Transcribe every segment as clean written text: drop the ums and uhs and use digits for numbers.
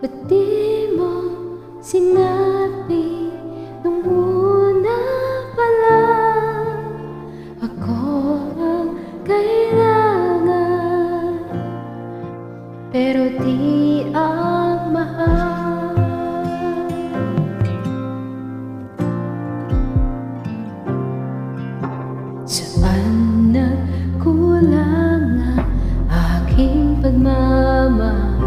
Ba't di mo sinabi nung una pa lang ako ang kailangan, pero di ang mahal? Saan nagkulang ang aking pagmamahal?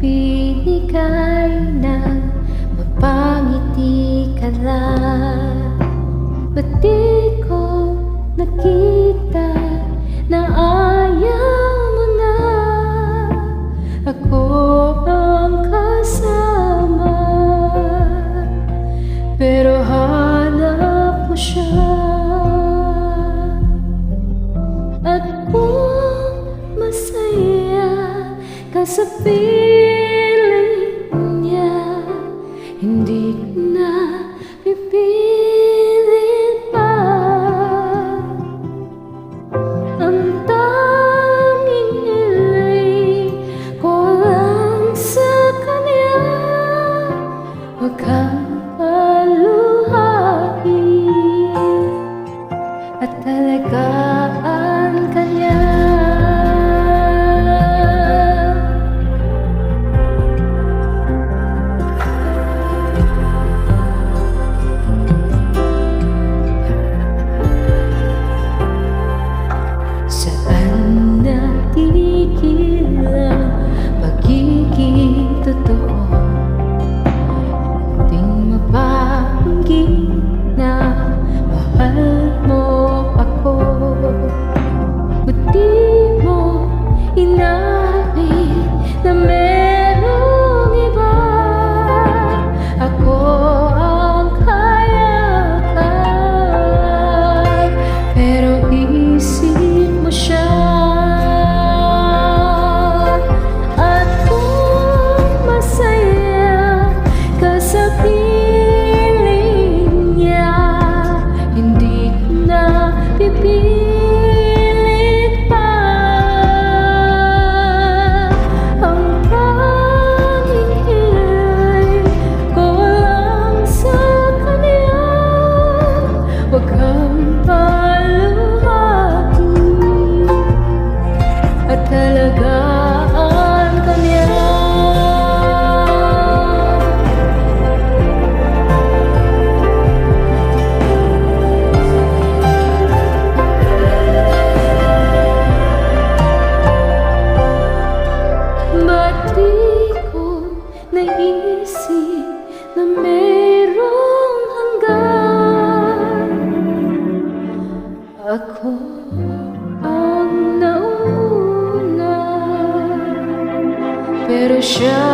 Binigay ng mapangiti ka lang. Ba't di ko nakita na ayaw mo na ako ang kasama, pero hanap mo siya? At kung masaya ka sa piling niya, hindi ko na pipilit pa. Ang tanging hiling ko lang sa kanya, huwag kang paluhain at talagaan ka niya. Pagiging totoo, munting mapanggit na mahal mo ako. Ba't di mo inamin na merong iba? Ako ang kayakan, pero isip mo siya. Pipilit pa. Ang tanging hiling ko lang sa kanya, huwag kang paluhain at talagaan ka niya. Naisip na merong hanggan, ako ang nauna, pero siya